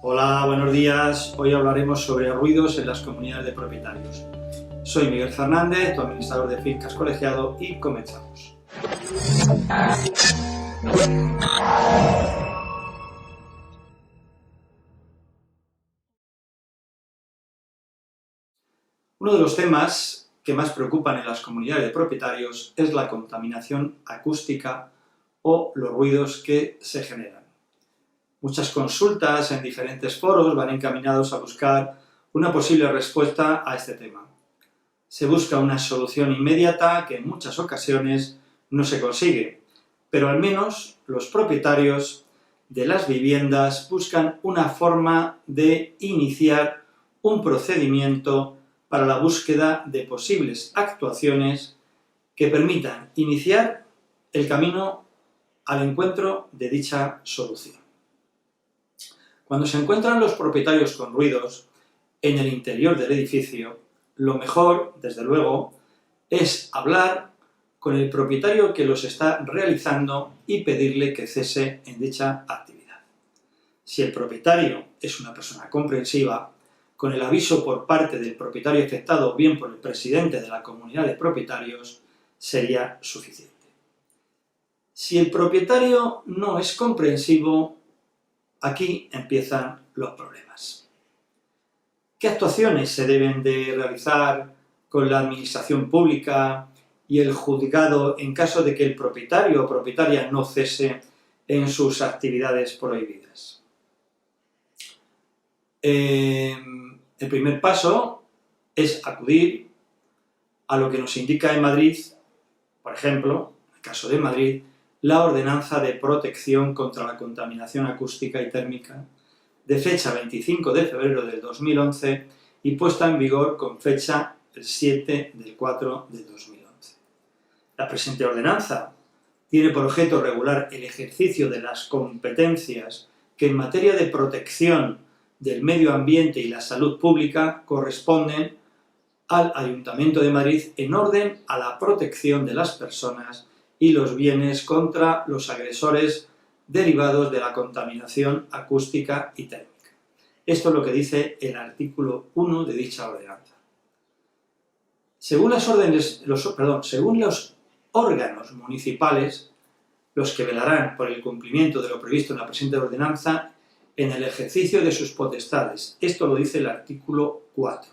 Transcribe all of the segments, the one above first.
Hola, buenos días. Hoy hablaremos sobre ruidos en las comunidades de propietarios. Soy Miguel Fernández, tu administrador de fincas colegiado, y comenzamos. Uno de los temas que más preocupan en las comunidades de propietarios es la contaminación acústica o los ruidos que se generan. Muchas consultas en diferentes foros van encaminados a buscar una posible respuesta a este tema. Se busca una solución inmediata que en muchas ocasiones no se consigue, pero al menos los propietarios de las viviendas buscan una forma de iniciar un procedimiento para la búsqueda de posibles actuaciones que permitan iniciar el camino al encuentro de dicha solución. Cuando se encuentran los propietarios con ruidos en el interior del edificio, lo mejor, desde luego, es hablar con el propietario que los está realizando y pedirle que cese en dicha actividad. Si el propietario es una persona comprensiva, con el aviso por parte del propietario afectado o bien por el presidente de la comunidad de propietarios, sería suficiente. Si el propietario no es comprensivo, aquí empiezan los problemas. ¿Qué actuaciones se deben de realizar con la administración pública y el juzgado en caso de que el propietario o propietaria no cese en sus actividades prohibidas? El primer paso es acudir a lo que nos indica en Madrid, por ejemplo, en el caso de Madrid, la Ordenanza de Protección contra la Contaminación Acústica y Térmica, de fecha 25 de febrero del 2011 y puesta en vigor con fecha el 7 del 4 del 2011. La presente ordenanza tiene por objeto regular el ejercicio de las competencias que en materia de protección del medio ambiente y la salud pública corresponden al Ayuntamiento de Madrid en orden a la protección de las personas y los bienes contra los agresores derivados de la contaminación acústica y térmica. Esto es lo que dice el artículo 1 de dicha ordenanza. Según los órganos municipales, los que velarán por el cumplimiento de lo previsto en la presente ordenanza en el ejercicio de sus potestades. Esto lo dice el artículo 4.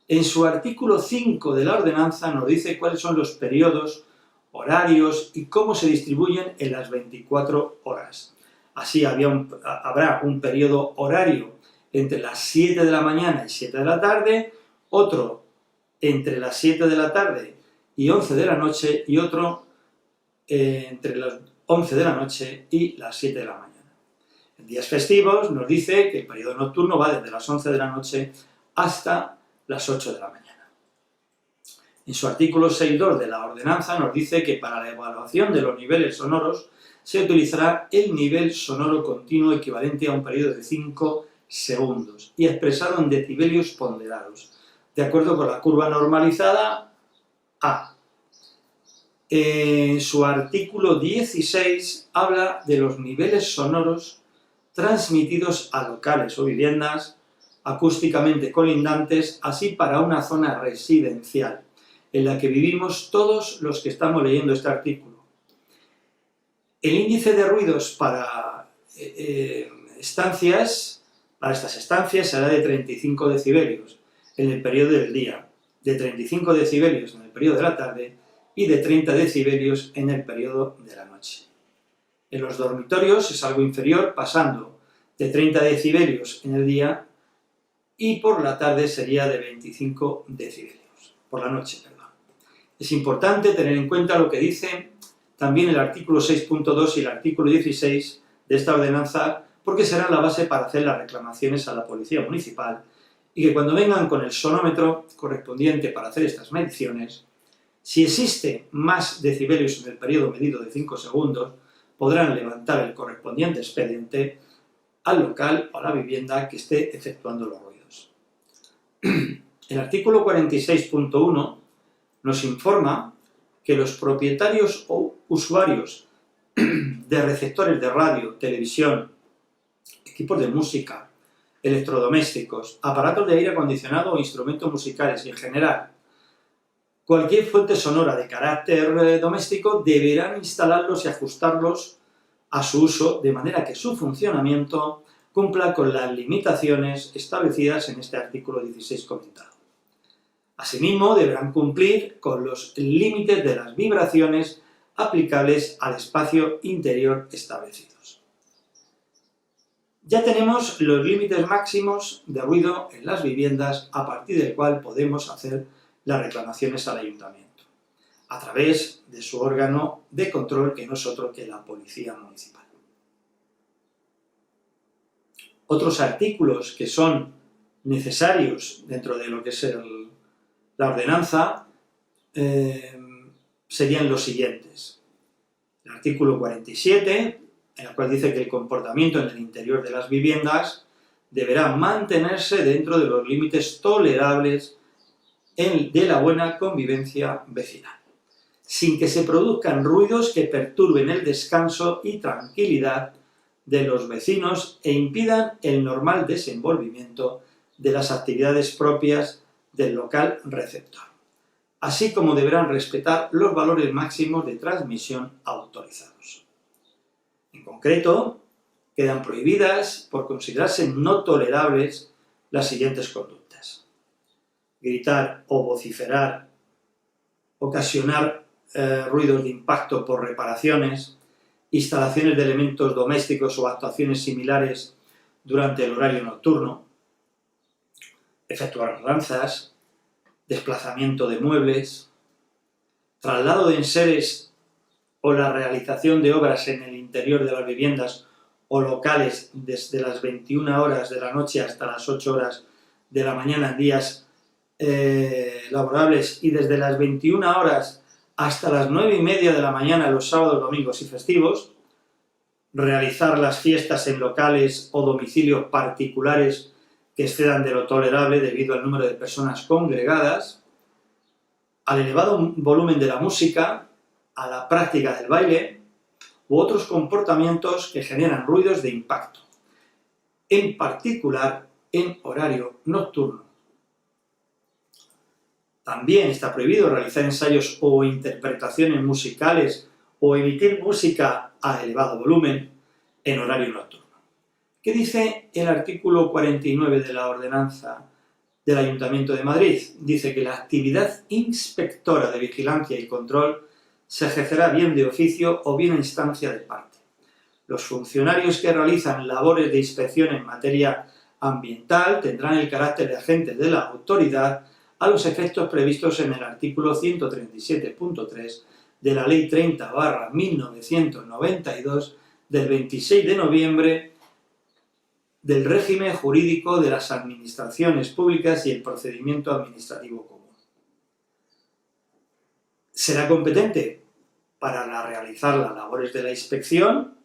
En su artículo 5 de la ordenanza nos dice cuáles son los periodos, horarios y cómo se distribuyen en las 24 horas. Así habrá un periodo horario entre las 7 de la mañana y 7 de la tarde, otro entre las 7 de la tarde y 11 de la noche y otro entre las 11 de la noche y las 7 de la mañana. En días festivos nos dice que el periodo nocturno va desde las 11 de la noche hasta las 8 de la mañana. En su artículo 6.2 de la ordenanza nos dice que para la evaluación de los niveles sonoros se utilizará el nivel sonoro continuo equivalente a un periodo de 5 segundos y expresado en decibelios ponderados, de acuerdo con la curva normalizada A. En su artículo 16 habla de los niveles sonoros transmitidos a locales o viviendas acústicamente colindantes, así para una zona residencial, en la que vivimos todos los que estamos leyendo este artículo. El índice de ruidos para estas estancias será de 35 decibelios en el periodo del día, de 35 decibelios en el periodo de la tarde y de 30 decibelios en el periodo de la noche. En los dormitorios es algo inferior, pasando de 30 decibelios en el día y por la tarde sería de 25 decibelios, por la noche, perdón. Es importante tener en cuenta lo que dice también el artículo 6.2 y el artículo 16 de esta ordenanza, porque será la base para hacer las reclamaciones a la Policía Municipal y que cuando vengan con el sonómetro correspondiente para hacer estas mediciones, si existe más decibelios en el periodo medido de 5 segundos, podrán levantar el correspondiente expediente al local o a la vivienda que esté efectuando los ruidos. El artículo 46.1 nos informa que los propietarios o usuarios de receptores de radio, televisión, equipos de música, electrodomésticos, aparatos de aire acondicionado o instrumentos musicales y en general cualquier fuente sonora de carácter doméstico deberán instalarlos y ajustarlos a su uso de manera que su funcionamiento cumpla con las limitaciones establecidas en este artículo 16 comentado. Asimismo, deberán cumplir con los límites de las vibraciones aplicables al espacio interior establecidos. Ya tenemos los límites máximos de ruido en las viviendas a partir del cual podemos hacer las reclamaciones al ayuntamiento, a través de su órgano de control, que no es otro que la Policía Municipal. Otros artículos que son necesarios dentro de lo que es la ordenanza serían los siguientes. El artículo 47, en el cual dice que el comportamiento en el interior de las viviendas deberá mantenerse dentro de los límites tolerables de la buena convivencia vecinal, sin que se produzcan ruidos que perturben el descanso y tranquilidad de los vecinos e impidan el normal desenvolvimiento de las actividades propias del local receptor, así como deberán respetar los valores máximos de transmisión autorizados. En concreto, quedan prohibidas, por considerarse no tolerables, las siguientes conductas: gritar o vociferar, ocasionar ruidos de impacto por reparaciones, instalaciones de elementos domésticos o actuaciones similares durante el horario nocturno, efectuar danzas, desplazamiento de muebles, traslado de enseres o la realización de obras en el interior de las viviendas o locales desde las 21 horas de la noche hasta las 8 horas de la mañana en días laborables y desde las 21 horas hasta las 9:30 de la mañana los sábados, domingos y festivos, realizar las fiestas en locales o domicilios particulares que excedan de lo tolerable debido al número de personas congregadas, al elevado volumen de la música, a la práctica del baile u otros comportamientos que generan ruidos de impacto, en particular en horario nocturno. También está prohibido realizar ensayos o interpretaciones musicales o emitir música a elevado volumen en horario nocturno. ¿Qué dice el artículo 49 de la ordenanza del Ayuntamiento de Madrid? Dice que la actividad inspectora de vigilancia y control se ejercerá bien de oficio o bien a instancia de parte. Los funcionarios que realizan labores de inspección en materia ambiental tendrán el carácter de agentes de la autoridad a los efectos previstos en el artículo 137.3 de la Ley 30/1992 del 26 de noviembre del régimen jurídico de las administraciones públicas y el procedimiento administrativo común. Será competente para realizar las labores de la inspección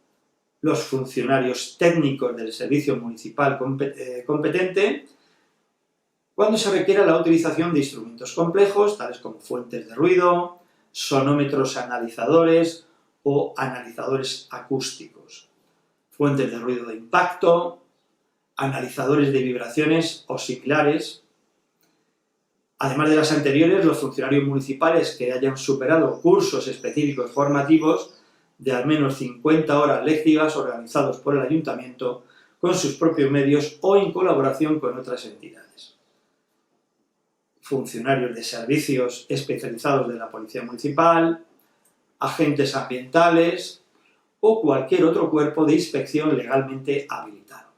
los funcionarios técnicos del servicio municipal competente cuando se requiera la utilización de instrumentos complejos, tales como fuentes de ruido, sonómetros analizadores o analizadores acústicos, fuentes de ruido de impacto, analizadores de vibraciones o similares. Además de las anteriores, los funcionarios municipales que hayan superado cursos específicos formativos de al menos 50 horas lectivas organizados por el Ayuntamiento con sus propios medios o en colaboración con otras entidades. Funcionarios de servicios especializados de la Policía Municipal, agentes ambientales o cualquier otro cuerpo de inspección legalmente habilitado.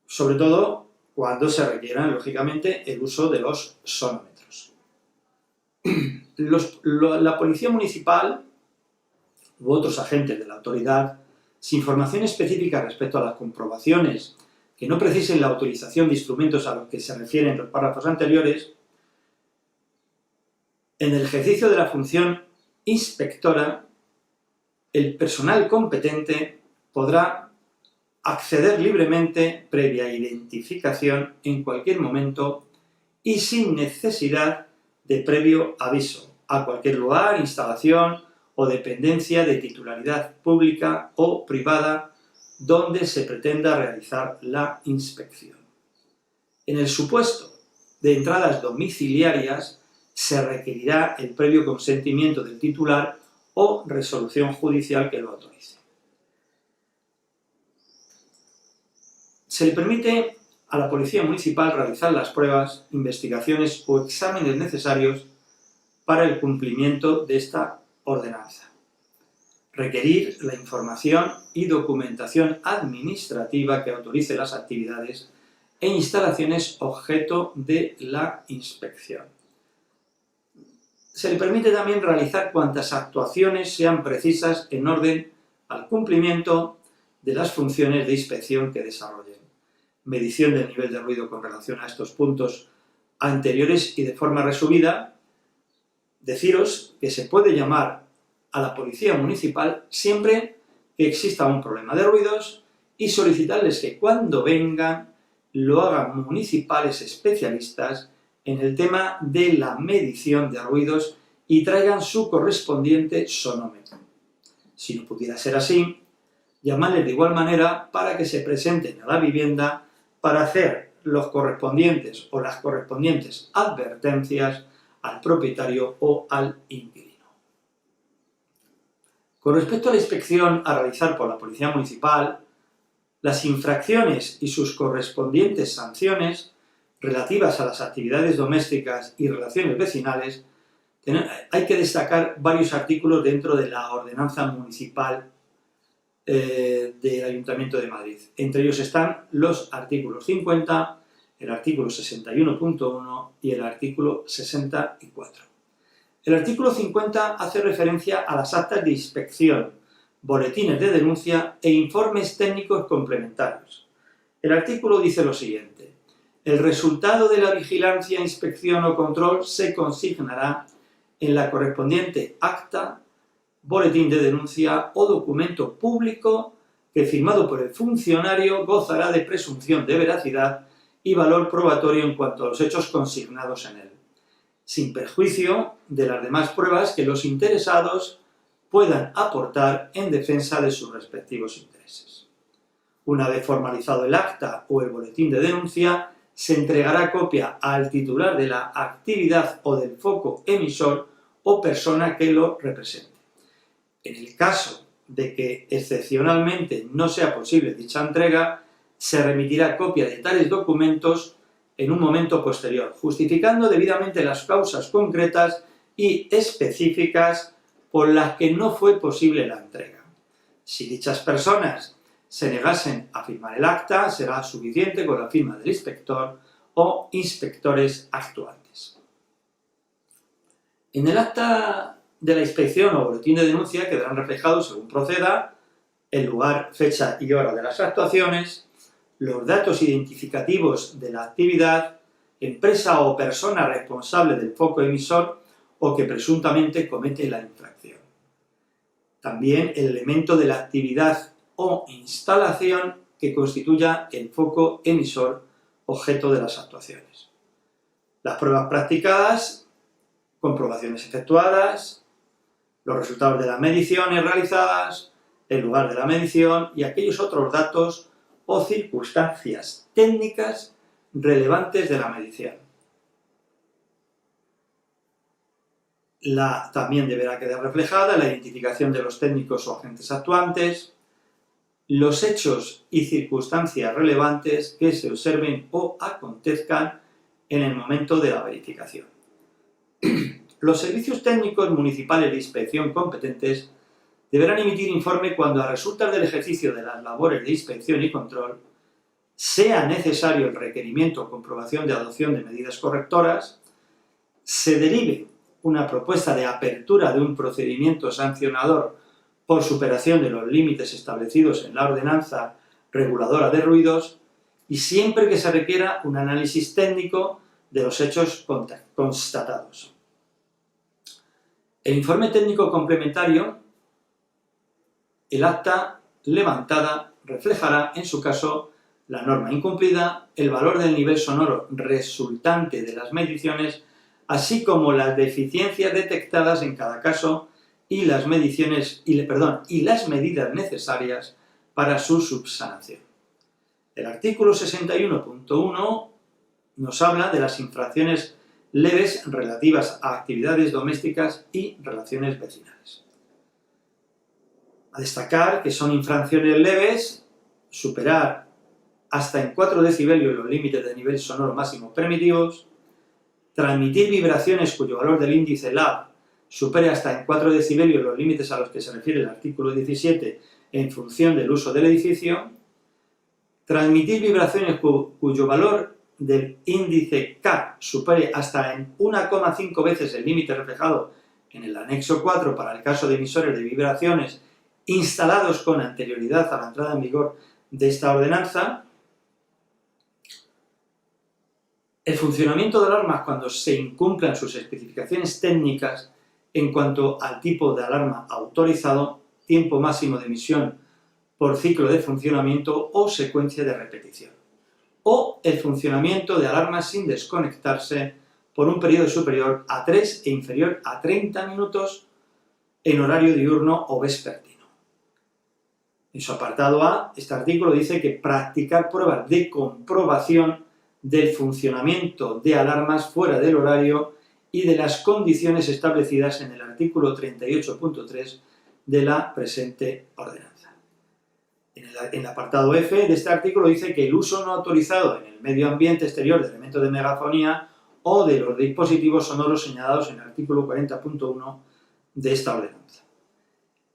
Sobre todo cuando se requiera, lógicamente, el uso de los sonómetros. La Policía Municipal u otros agentes de la autoridad, sin información específica respecto a las comprobaciones que no precisen la utilización de instrumentos a los que se refieren los párrafos anteriores, en el ejercicio de la función inspectora, el personal competente podrá acceder libremente, previa identificación, en cualquier momento y sin necesidad de previo aviso, a cualquier lugar, instalación o dependencia de titularidad pública o privada donde se pretenda realizar la inspección. En el supuesto de entradas domiciliarias, se requerirá el previo consentimiento del titular o resolución judicial que lo autorice. Se le permite a la Policía Municipal realizar las pruebas, investigaciones o exámenes necesarios para el cumplimiento de esta ordenanza. Requerir la información y documentación administrativa que autorice las actividades e instalaciones objeto de la inspección. Se le permite también realizar cuantas actuaciones sean precisas en orden al cumplimiento de las funciones de inspección que desarrollen. Medición del nivel de ruido con relación a estos puntos anteriores y de forma resumida, deciros que se puede llamar a la Policía Municipal siempre que exista un problema de ruidos y solicitarles que cuando vengan lo hagan municipales especialistas en el tema de la medición de ruidos y traigan su correspondiente sonómetro. Si no pudiera ser así, llamarles de igual manera para que se presenten a la vivienda para hacer los correspondientes o las correspondientes advertencias al propietario o al inquilino. Con respecto a la inspección a realizar por la Policía Municipal, las infracciones y sus correspondientes sanciones relativas a las actividades domésticas y relaciones vecinales, hay que destacar varios artículos dentro de la ordenanza municipal del Ayuntamiento de Madrid. Entre ellos están los artículos 50, el artículo 61.1 y el artículo 64. El artículo 50 hace referencia a las actas de inspección, boletines de denuncia e informes técnicos complementarios. El artículo dice lo siguiente: el resultado de la vigilancia, inspección o control se consignará en la correspondiente acta, boletín de denuncia o documento público que, firmado por el funcionario, gozará de presunción de veracidad y valor probatorio en cuanto a los hechos consignados en él, sin perjuicio de las demás pruebas que los interesados puedan aportar en defensa de sus respectivos intereses. Una vez formalizado el acta o el boletín de denuncia, se entregará copia al titular de la actividad o del foco emisor o persona que lo represente. En el caso de que excepcionalmente no sea posible dicha entrega, se remitirá copia de tales documentos en un momento posterior, justificando debidamente las causas concretas y específicas por las que no fue posible la entrega. Si dichas personas se negasen a firmar el acta, será suficiente con la firma del inspector o inspectores actuantes. En el acta de la inspección o boletín de denuncia quedarán reflejados, según proceda, el lugar, fecha y hora de las actuaciones, los datos identificativos de la actividad, empresa o persona responsable del foco emisor o que presuntamente comete la infracción. También el elemento de la actividad o instalación que constituya el foco emisor objeto de las actuaciones. Las pruebas practicadas, comprobaciones efectuadas, los resultados de las mediciones realizadas, el lugar de la medición y aquellos otros datos o circunstancias técnicas relevantes de la medición. También deberá quedar reflejada la identificación de los técnicos o agentes actuantes, los hechos y circunstancias relevantes que se observen o acontezcan en el momento de la verificación. Los servicios técnicos municipales de inspección competentes deberán emitir informe cuando, a resultas del ejercicio de las labores de inspección y control, sea necesario el requerimiento o comprobación de adopción de medidas correctoras, se derive una propuesta de apertura de un procedimiento sancionador por superación de los límites establecidos en la ordenanza reguladora de ruidos y siempre que se requiera un análisis técnico de los hechos constatados. El informe técnico complementario, el acta levantada, reflejará, en su caso, la norma incumplida, el valor del nivel sonoro resultante de las mediciones, así como las deficiencias detectadas en cada caso y las medidas necesarias para su subsanación. El artículo 61.1 nos habla de las infracciones leves relativas a actividades domésticas y relaciones vecinales. A destacar que son infracciones leves superar hasta en 4 decibelios los límites de nivel sonoro máximo permitidos, transmitir vibraciones cuyo valor del índice LAB supere hasta en 4 decibelios los límites a los que se refiere el artículo 17 en función del uso del edificio, transmitir vibraciones cuyo valor del índice K supere hasta en 1,5 veces el límite reflejado en el anexo 4 para el caso de emisores de vibraciones instalados con anterioridad a la entrada en vigor de esta ordenanza. El funcionamiento de alarmas cuando se incumplan sus especificaciones técnicas en cuanto al tipo de alarma autorizado, tiempo máximo de emisión por ciclo de funcionamiento o secuencia de repetición. O el funcionamiento de alarmas sin desconectarse por un periodo superior a 3 e inferior a 30 minutos en horario diurno o vespertino. En su apartado A, este artículo dice que practicar pruebas de comprobación del funcionamiento de alarmas fuera del horario y de las condiciones establecidas en el artículo 38.3 de la presente ordenanza. En el apartado F de este artículo dice que el uso no autorizado en el medio ambiente exterior de elementos de megafonía o de los dispositivos sonoros señalados en el artículo 40.1 de esta ordenanza.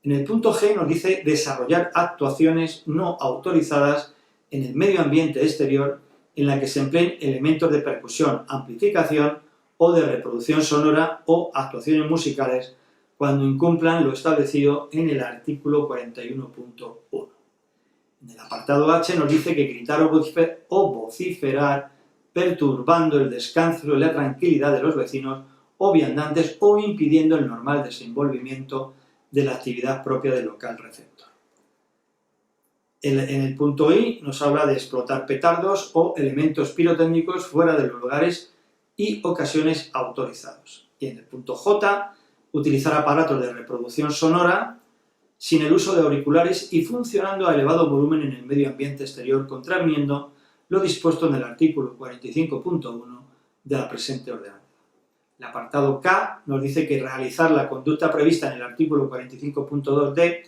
En el punto G nos dice desarrollar actuaciones no autorizadas en el medio ambiente exterior en la que se empleen elementos de percusión, amplificación o de reproducción sonora o actuaciones musicales cuando incumplan lo establecido en el artículo 41.1. En el apartado H nos dice que gritar o vociferar perturbando el descanso y la tranquilidad de los vecinos o viandantes o impidiendo el normal desenvolvimiento de la actividad propia del local receptor. En el punto I nos habla de explotar petardos o elementos pirotécnicos fuera de los lugares y ocasiones autorizados. Y en el punto J, utilizar aparatos de reproducción sonora sin el uso de auriculares y funcionando a elevado volumen en el medio ambiente exterior, contraviniendo lo dispuesto en el artículo 45.1 de la presente ordenanza. El apartado K nos dice que realizar la conducta prevista en el artículo 45.2d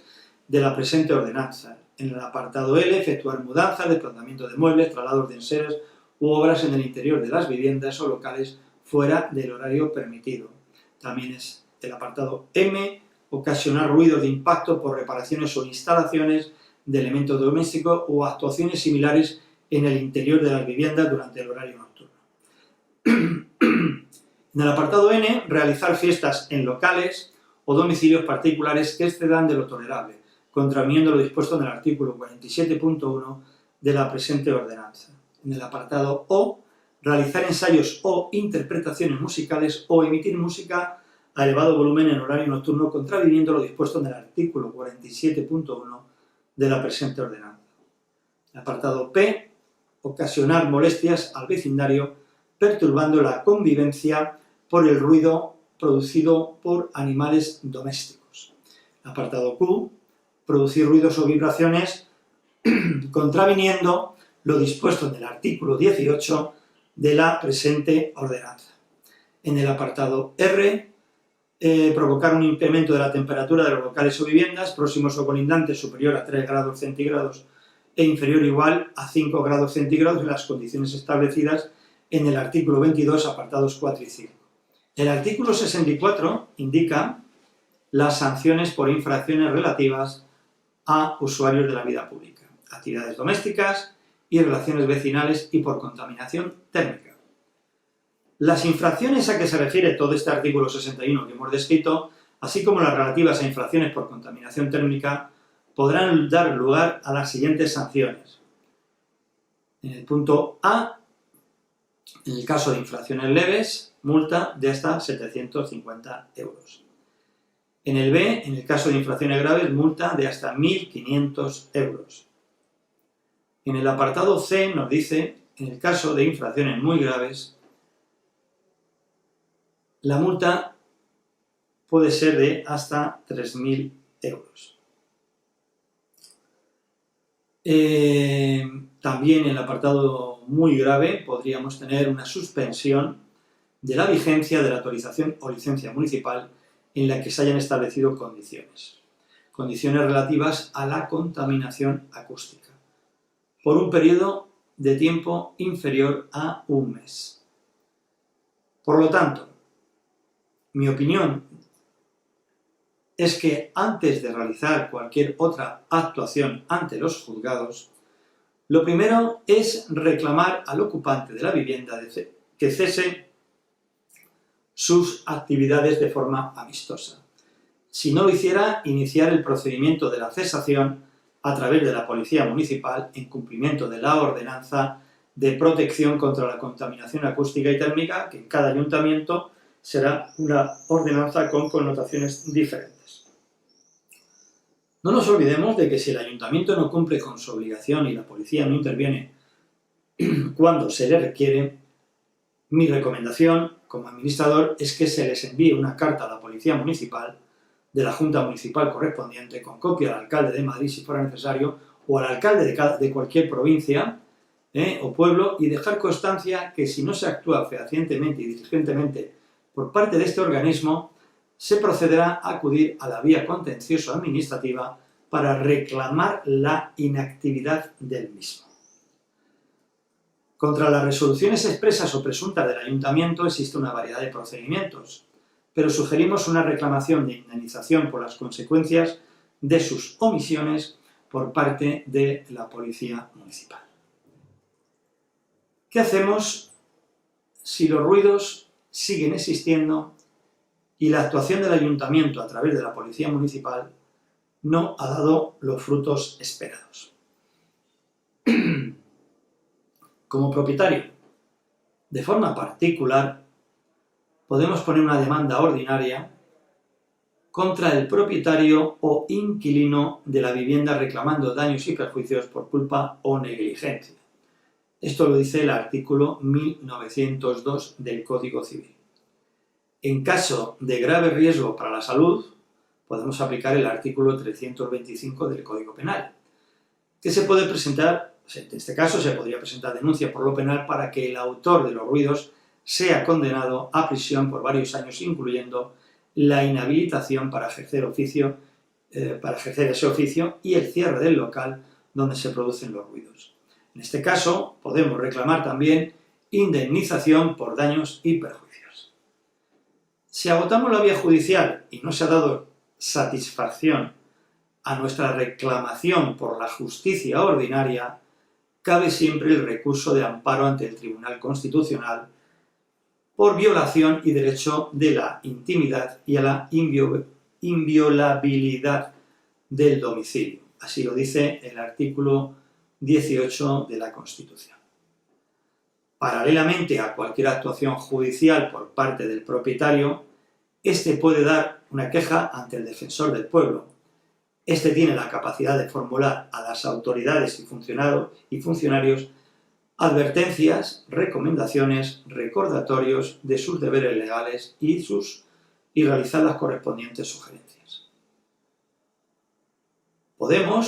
de la presente ordenanza. En el apartado L, efectuar mudanzas, desplazamiento de muebles, traslados de enseres u obras en el interior de las viviendas o locales fuera del horario permitido. También es el apartado M, ocasionar ruidos de impacto por reparaciones o instalaciones de elementos domésticos o actuaciones similares en el interior de las viviendas durante el horario nocturno. En el apartado N, realizar fiestas en locales o domicilios particulares que excedan de lo tolerable, contraviniendo lo dispuesto en el artículo 47.1 de la presente ordenanza. En el apartado O, realizar ensayos o interpretaciones musicales o emitir música a elevado volumen en horario nocturno, contraviniendo lo dispuesto en el artículo 47.1 de la presente ordenanza. El apartado P, ocasionar molestias al vecindario, perturbando la convivencia por el ruido producido por animales domésticos. El apartado Q, producir ruidos o vibraciones contraviniendo lo dispuesto en el artículo 18 de la presente ordenanza. En el apartado R, provocar un incremento de la temperatura de los locales o viviendas próximos o colindantes superior a 3 grados centígrados e inferior o igual a 5 grados centígrados en las condiciones establecidas en el artículo 22, apartados 4 y 5. El artículo 64 indica las sanciones por infracciones relativas a usuarios de la vida pública, actividades domésticas y relaciones vecinales y por contaminación térmica. Las infracciones a que se refiere todo este artículo 61 que hemos descrito, así como las relativas a infracciones por contaminación térmica, podrán dar lugar a las siguientes sanciones. En el punto A, en el caso de infracciones leves, multa de hasta 750 euros. En el B, en el caso de infracciones graves, multa de hasta 1.500 euros. En el apartado C nos dice, en el caso de infracciones muy graves, la multa puede ser de hasta 3.000 euros. También en el apartado muy grave podríamos tener una suspensión de la vigencia de la autorización o licencia municipal en la que se hayan establecido condiciones relativas a la contaminación acústica, por un periodo de tiempo inferior a un mes. Por lo tanto, mi opinión es que antes de realizar cualquier otra actuación ante los juzgados, lo primero es reclamar al ocupante de la vivienda que cese sus actividades de forma amistosa. Si no lo hiciera, iniciar el procedimiento de la cesación a través de la Policía Municipal en cumplimiento de la ordenanza de protección contra la contaminación acústica y térmica, que en cada ayuntamiento será una ordenanza con connotaciones diferentes. No nos olvidemos de que si el ayuntamiento no cumple con su obligación y la policía no interviene cuando se le requiere, mi recomendación como administrador es que se les envíe una carta a la Policía Municipal de la Junta Municipal correspondiente con copia al alcalde de Madrid si fuera necesario o al alcalde de cualquier provincia o pueblo y dejar constancia que si no se actúa fehacientemente y diligentemente por parte de este organismo, se procederá a acudir a la vía contencioso-administrativa para reclamar la inactividad del mismo. Contra las resoluciones expresas o presuntas del ayuntamiento existe una variedad de procedimientos, pero sugerimos una reclamación de indemnización por las consecuencias de sus omisiones por parte de la Policía Municipal. ¿Qué hacemos si los ruidos siguen existiendo y la actuación del ayuntamiento a través de la Policía Municipal no ha dado los frutos esperados? Como propietario, de forma particular, podemos poner una demanda ordinaria contra el propietario o inquilino de la vivienda reclamando daños y perjuicios por culpa o negligencia. Esto lo dice el artículo 1902 del Código Civil. En caso de grave riesgo para la salud, podemos aplicar el artículo 325 del Código Penal, que se puede presentar, en este caso se podría presentar denuncia por lo penal para que el autor de los ruidos sea condenado a prisión por varios años, incluyendo la inhabilitación para ejercer ese oficio y el cierre del local donde se producen los ruidos. En este caso, podemos reclamar también indemnización por daños y perjuicios. Si agotamos la vía judicial y no se ha dado satisfacción a nuestra reclamación por la justicia ordinaria, cabe siempre el recurso de amparo ante el Tribunal Constitucional por violación y derecho de la intimidad y a la inviolabilidad del domicilio. Así lo dice el artículo 18 de la Constitución. Paralelamente a cualquier actuación judicial por parte del propietario, éste puede dar una queja ante el defensor del pueblo. Este tiene la capacidad de formular a las autoridades y funcionarios advertencias, recomendaciones, recordatorios de sus deberes legales y realizar las correspondientes sugerencias.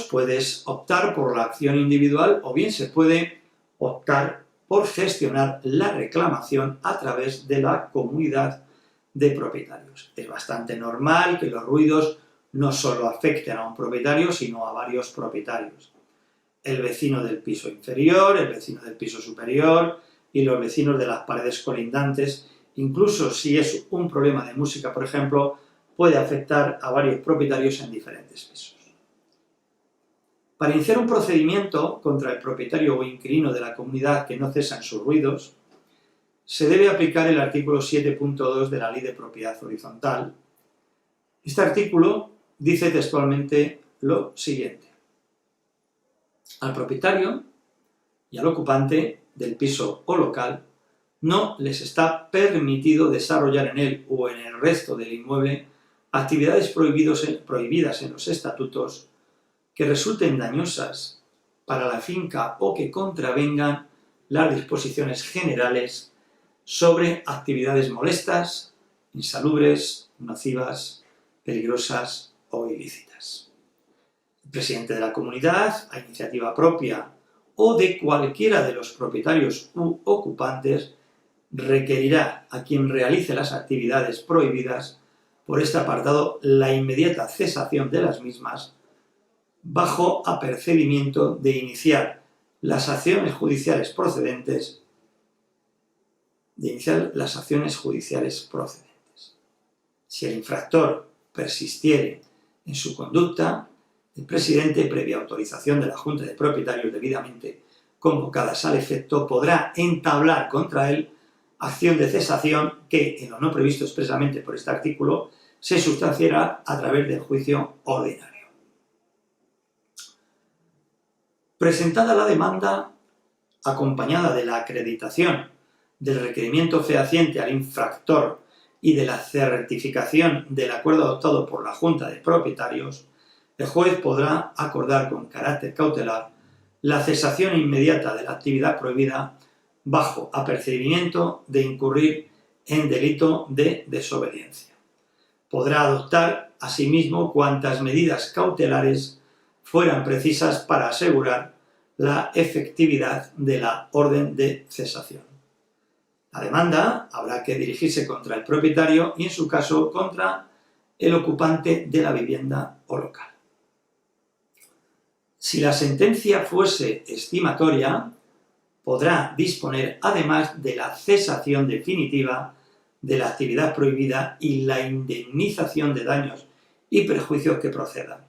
Puedes optar por la acción individual o bien se puede optar por gestionar la reclamación a través de la comunidad de propietarios. Es bastante normal que los ruidos no solo afecten a un propietario, sino a varios propietarios. El vecino del piso inferior, el vecino del piso superior y los vecinos de las paredes colindantes. Incluso si es un problema de música, por ejemplo, puede afectar a varios propietarios en diferentes pisos. Para iniciar un procedimiento contra el propietario o inquilino de la comunidad que no cesan sus ruidos, se debe aplicar el artículo 7.2 de la Ley de Propiedad Horizontal. Este artículo dice textualmente lo siguiente: al propietario y al ocupante del piso o local no les está permitido desarrollar en él o en el resto del inmueble actividades prohibidas en los estatutos que resulten dañosas para la finca o que contravengan las disposiciones generales sobre actividades molestas, insalubres, nocivas, peligrosas o ilícitas. El presidente de la comunidad, a iniciativa propia o de cualquiera de los propietarios u ocupantes, requerirá a quien realice las actividades prohibidas por este apartado la inmediata cesación de las mismas, bajo apercibimiento de iniciar las acciones judiciales procedentes. Si el infractor persistiere en su conducta, el presidente, previa autorización de la Junta de Propietarios debidamente convocadas al efecto, podrá entablar contra él acción de cesación que, en lo no previsto expresamente por este artículo, se sustanciará a través del juicio ordinario. Presentada la demanda, acompañada de la acreditación del requerimiento fehaciente al infractor y de la certificación del acuerdo adoptado por la Junta de Propietarios, el juez podrá acordar con carácter cautelar la cesación inmediata de la actividad prohibida bajo apercibimiento de incurrir en delito de desobediencia. Podrá adoptar asimismo cuantas medidas cautelares fueran precisas para asegurar la efectividad de la orden de cesación. La demanda habrá que dirigirse contra el propietario y, en su caso, contra el ocupante de la vivienda o local. Si la sentencia fuese estimatoria, podrá disponer además de la cesación definitiva de la actividad prohibida y la indemnización de daños y perjuicios que procedan,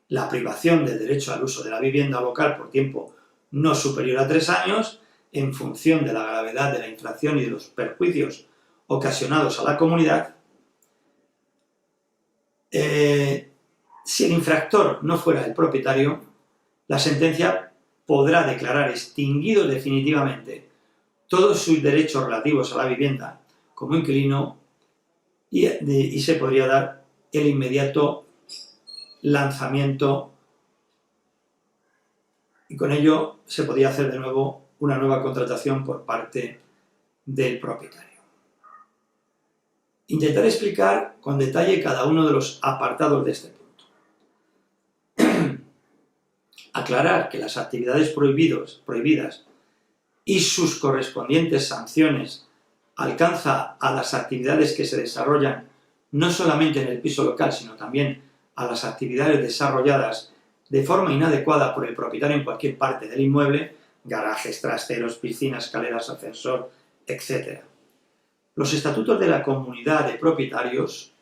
la privación del derecho al uso de la vivienda local por tiempo no superior a 3 años, en función de la gravedad de la infracción y de los perjuicios ocasionados a la comunidad. Si el infractor no fuera el propietario, la sentencia podrá declarar extinguidos definitivamente todos sus derechos relativos a la vivienda como inquilino y se podría dar el inmediato lanzamiento, y con ello se podría hacer de nuevo una nueva contratación por parte del propietario. Intentaré explicar con detalle cada uno de los apartados de este punto. Aclarar que las actividades prohibidas y sus correspondientes sanciones alcanza a las actividades que se desarrollan no solamente en el piso local, sino también a las actividades desarrolladas de forma inadecuada por el propietario en cualquier parte del inmueble, garajes, trasteros, piscinas, escaleras, ascensor, etc. Los estatutos de la comunidad de propietarios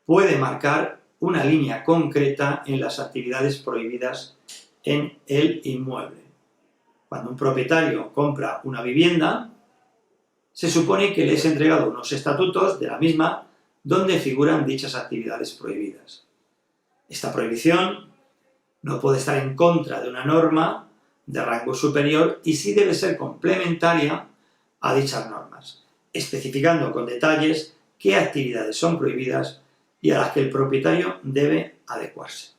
pueden marcar una línea concreta en las actividades prohibidas en el inmueble. Cuando un propietario compra una vivienda, se supone que le es entregado unos estatutos de la misma donde figuran dichas actividades prohibidas. Esta prohibición no puede estar en contra de una norma de rango superior y sí debe ser complementaria a dichas normas, especificando con detalles qué actividades son prohibidas y a las que el propietario debe adecuarse.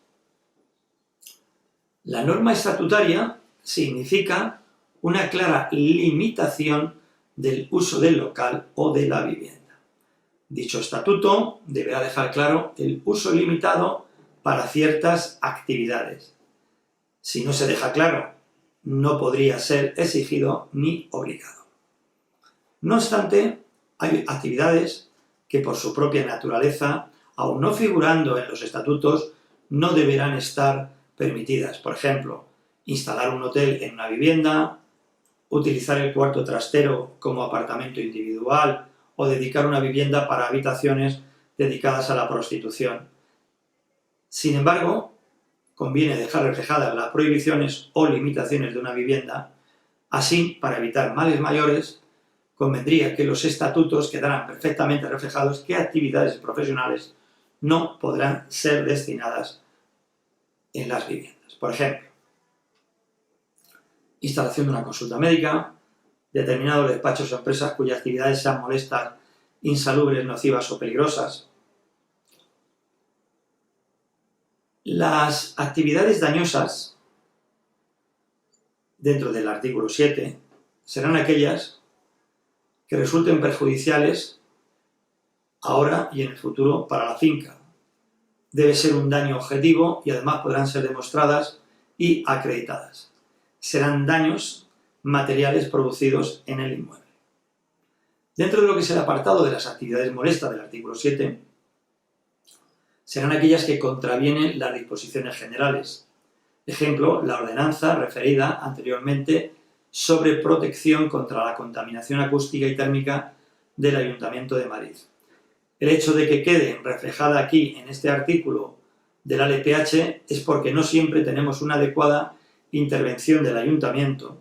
La norma estatutaria significa una clara limitación del uso del local o de la vivienda. Dicho estatuto deberá dejar claro el uso limitado para ciertas actividades. Si no se deja claro, no podría ser exigido ni obligado. No obstante, hay actividades que por su propia naturaleza, aun no figurando en los estatutos, no deberán estar permitidas. Por ejemplo, instalar un hotel en una vivienda, utilizar el cuarto trastero como apartamento individual o dedicar una vivienda para habitaciones dedicadas a la prostitución. Sin embargo, conviene dejar reflejadas las prohibiciones o limitaciones de una vivienda. Así, para evitar males mayores, convendría que los estatutos quedaran perfectamente reflejados qué actividades profesionales no podrán ser destinadas en las viviendas. Por ejemplo, instalación de una consulta médica, determinados despachos o empresas cuyas actividades sean molestas, insalubres, nocivas o peligrosas. Las actividades dañosas, dentro del artículo 7, serán aquellas que resulten perjudiciales ahora y en el futuro para la finca, Debe ser un daño objetivo y además podrán ser demostradas y acreditadas. Serán daños materiales producidos en el inmueble. Dentro de lo que es el apartado de las actividades molestas del artículo 7, serán aquellas que contravienen las disposiciones generales. Ejemplo, la ordenanza referida anteriormente sobre protección contra la contaminación acústica y térmica del Ayuntamiento de Madrid. El hecho de que quede reflejada aquí en este artículo del ALPH es porque no siempre tenemos una adecuada intervención del Ayuntamiento.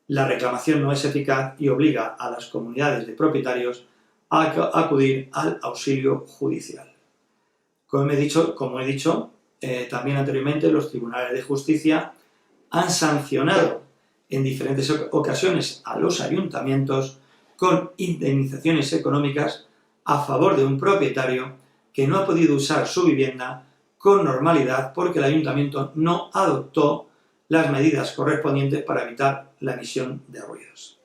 La reclamación no es eficaz y obliga a las comunidades de propietarios a acudir al auxilio judicial. Como he dicho también anteriormente, los tribunales de justicia han sancionado en diferentes ocasiones a los ayuntamientos con indemnizaciones económicas a favor de un propietario que no ha podido usar su vivienda con normalidad porque el ayuntamiento no adoptó las medidas correspondientes para evitar la emisión de ruidos.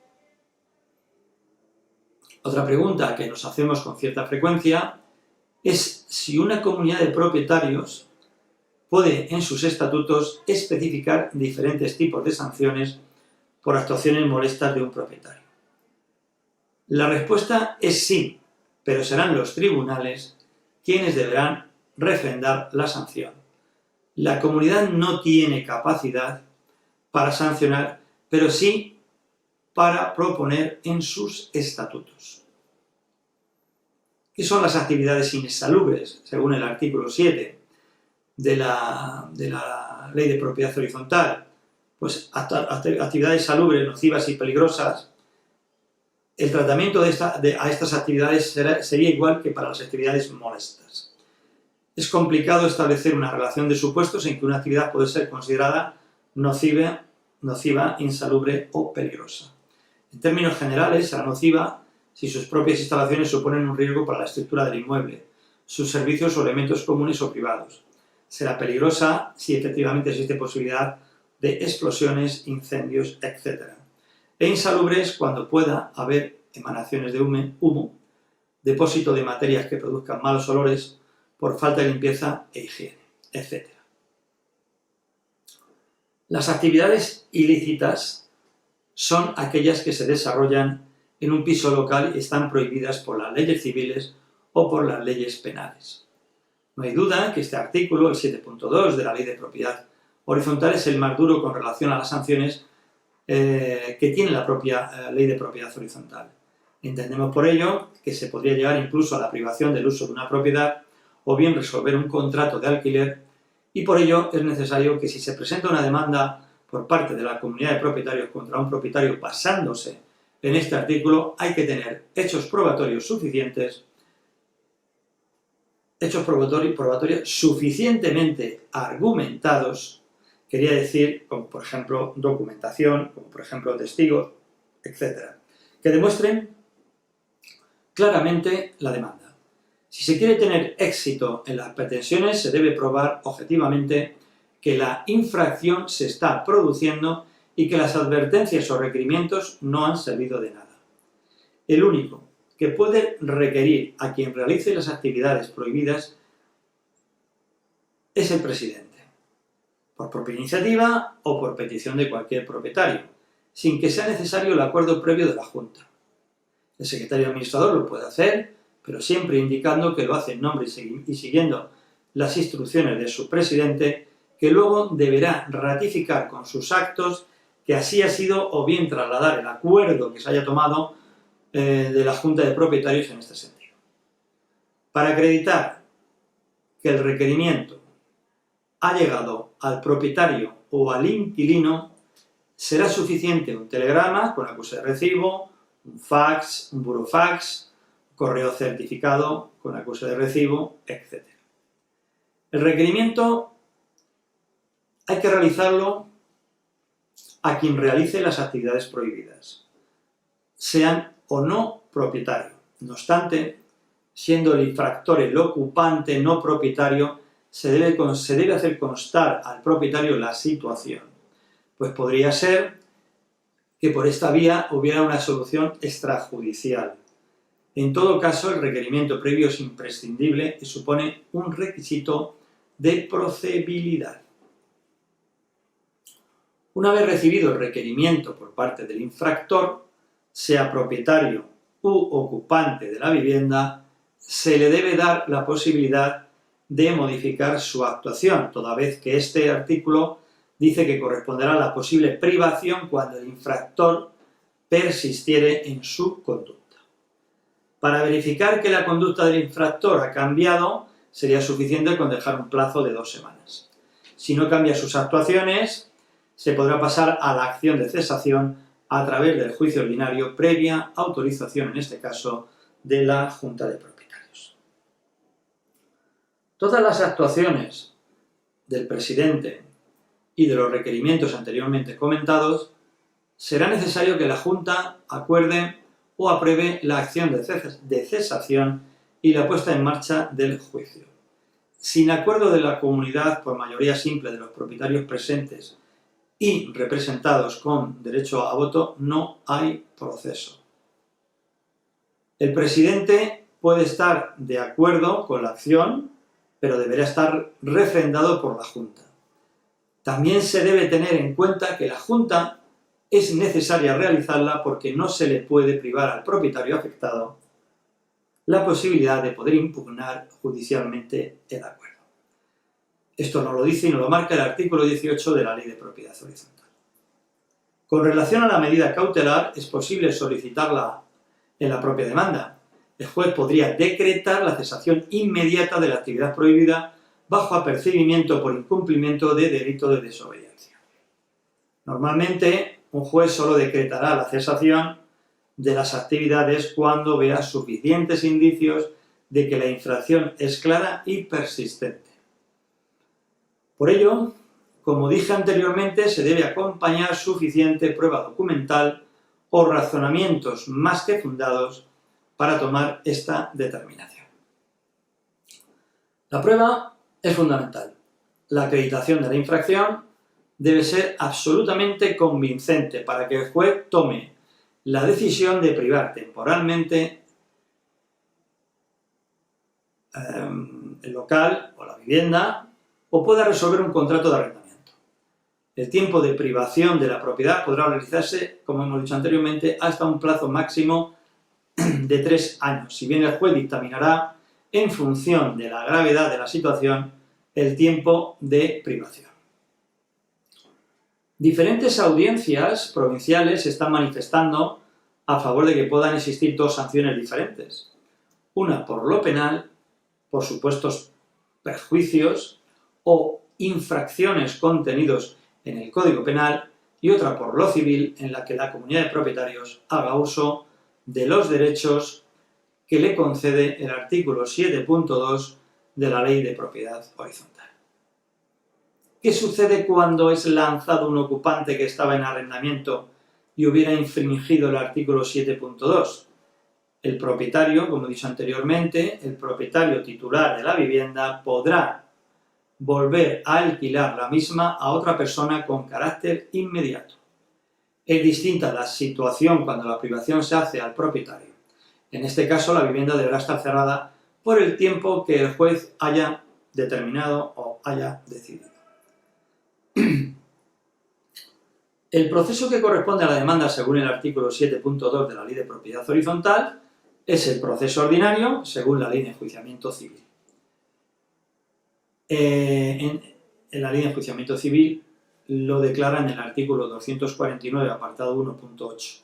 Otra pregunta que nos hacemos con cierta frecuencia es si una comunidad de propietarios puede en sus estatutos especificar diferentes tipos de sanciones por actuaciones molestas de un propietario. La respuesta es sí, pero serán los tribunales quienes deberán refrendar la sanción. La comunidad no tiene capacidad para sancionar, pero sí para proponer en sus estatutos. ¿Qué son las actividades insalubres, según el artículo 7 de la Ley de Propiedad Horizontal? Pues actividades salubres, nocivas y peligrosas. El tratamiento a estas actividades sería igual que para las actividades molestas. Es complicado establecer una relación de supuestos en que una actividad puede ser considerada nociva, insalubre o peligrosa. En términos generales, será nociva si sus propias instalaciones suponen un riesgo para la estructura del inmueble, sus servicios o elementos comunes o privados. Será peligrosa si efectivamente existe posibilidad de explosiones, incendios, etc. E insalubres cuando pueda haber emanaciones de humo, depósito de materias que produzcan malos olores por falta de limpieza e higiene, etc. Las actividades ilícitas son aquellas que se desarrollan en un piso local y están prohibidas por las leyes civiles o por las leyes penales. No hay duda que este artículo, el 7.2 de la Ley de Propiedad Horizontal, es el más duro con relación a las sanciones que tiene la propia Ley de Propiedad Horizontal. Entendemos por ello que se podría llegar incluso a la privación del uso de una propiedad o bien resolver un contrato de alquiler, y por ello es necesario que si se presenta una demanda por parte de la comunidad de propietarios contra un propietario basándose en este artículo, hay que tener hechos probatorios suficientes, suficientemente argumentados, quería decir, como por ejemplo documentación, como por ejemplo testigos, etc., que demuestren claramente la demanda. Si se quiere tener éxito en las pretensiones, se debe probar objetivamente que la infracción se está produciendo y que las advertencias o requerimientos no han servido de nada. El único que puede requerir a quien realice las actividades prohibidas es el presidente, por propia iniciativa o por petición de cualquier propietario, sin que sea necesario el acuerdo previo de la Junta. El secretario administrador lo puede hacer, pero siempre indicando que lo hace en nombre y siguiendo las instrucciones de su presidente, que luego deberá ratificar con sus actos que así ha sido o bien trasladar el acuerdo que se haya tomado de la Junta de Propietarios en este sentido. Para acreditar que el requerimiento ha llegado al propietario o al inquilino, será suficiente un telegrama con acuse de recibo, un fax, un burofax, correo certificado con acuse de recibo, etc. El requerimiento hay que realizarlo a quien realice las actividades prohibidas, sean o no propietario. No obstante, siendo el infractor el ocupante no propietario, se debe hacer constar al propietario la situación, pues podría ser que por esta vía hubiera una solución extrajudicial. En todo caso, el requerimiento previo es imprescindible y supone un requisito de procedibilidad. Una vez recibido el requerimiento por parte del infractor, sea propietario u ocupante de la vivienda, se le debe dar la posibilidad de modificar su actuación, toda vez que este artículo dice que corresponderá a la posible privación cuando el infractor persistiere en su conducta. Para verificar que la conducta del infractor ha cambiado, sería suficiente con dejar un plazo de 2 semanas. Si no cambia sus actuaciones, se podrá pasar a la acción de cesación a través del juicio ordinario previa autorización, en este caso, de la Junta de Propietarios. Todas las actuaciones del presidente y de los requerimientos anteriormente comentados, será necesario que la Junta acuerde o apruebe la acción de cesación y la puesta en marcha del juicio. Sin acuerdo de la comunidad por mayoría simple de los propietarios presentes y representados con derecho a voto, no hay proceso. El presidente puede estar de acuerdo con la acción, pero deberá estar refrendado por la Junta. También se debe tener en cuenta que la Junta es necesaria realizarla porque no se le puede privar al propietario afectado la posibilidad de poder impugnar judicialmente el acuerdo. Esto nos lo dice y nos lo marca el artículo 18 de la Ley de Propiedad Horizontal. Con relación a la medida cautelar, es posible solicitarla en la propia demanda. El juez podría decretar la cesación inmediata de la actividad prohibida bajo apercibimiento por incumplimiento de delito de desobediencia. Normalmente, un juez solo decretará la cesación de las actividades cuando vea suficientes indicios de que la infracción es clara y persistente. Por ello, como dije anteriormente, se debe acompañar suficiente prueba documental o razonamientos más que fundados para tomar esta determinación. La prueba es fundamental. La acreditación de la infracción debe ser absolutamente convincente para que el juez tome la decisión de privar temporalmente el local o la vivienda o pueda resolver un contrato de arrendamiento. El tiempo de privación de la propiedad podrá realizarse, como hemos dicho anteriormente, hasta un plazo máximo de 3 años, si bien el juez dictaminará, en función de la gravedad de la situación, el tiempo de privación. Diferentes audiencias provinciales se están manifestando a favor de que puedan existir 2 sanciones diferentes. Una por lo penal, por supuestos perjuicios o infracciones contenidos en el Código Penal, y otra por lo civil, en la que la comunidad de propietarios haga uso de los derechos que le concede el artículo 7.2 de la Ley de Propiedad Horizontal. ¿Qué sucede cuando es lanzado un ocupante que estaba en arrendamiento y hubiera infringido el artículo 7.2? El propietario, como he dicho anteriormente, el propietario titular de la vivienda podrá volver a alquilar la misma a otra persona con carácter inmediato. Es distinta la situación cuando la privación se hace al propietario. En este caso, la vivienda deberá estar cerrada por el tiempo que el juez haya determinado o haya decidido. El proceso que corresponde a la demanda según el artículo 7.2 de la Ley de Propiedad Horizontal es el proceso ordinario según la Ley de Enjuiciamiento Civil. En la Ley de Enjuiciamiento Civil lo declara en el artículo 249, apartado 1.8.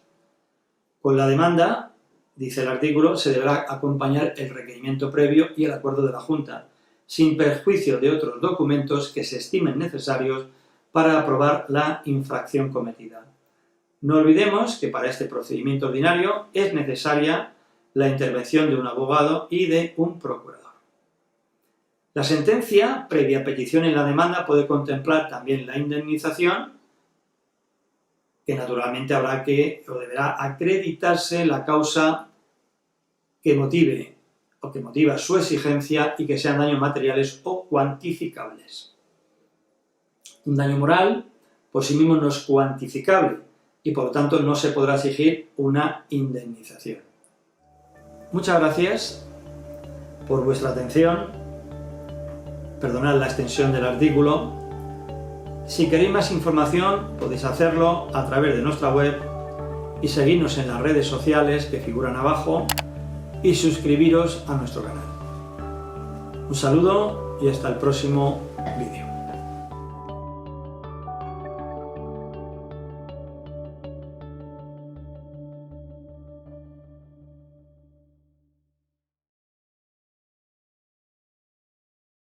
Con la demanda, dice el artículo, se deberá acompañar el requerimiento previo y el acuerdo de la Junta, sin perjuicio de otros documentos que se estimen necesarios para aprobar la infracción cometida. No olvidemos que para este procedimiento ordinario es necesaria la intervención de un abogado y de un procurador. La sentencia, previa petición en la demanda, puede contemplar también la indemnización, que naturalmente habrá que o deberá acreditarse la causa que motive o que motiva su exigencia y que sean daños materiales o cuantificables. Un daño moral por sí mismo no es cuantificable y por lo tanto no se podrá exigir una indemnización. Muchas gracias por vuestra atención. Perdonad la extensión del artículo. Si queréis más información podéis hacerlo a través de nuestra web y seguirnos en las redes sociales que figuran abajo y suscribiros a nuestro canal. Un saludo y hasta el próximo vídeo.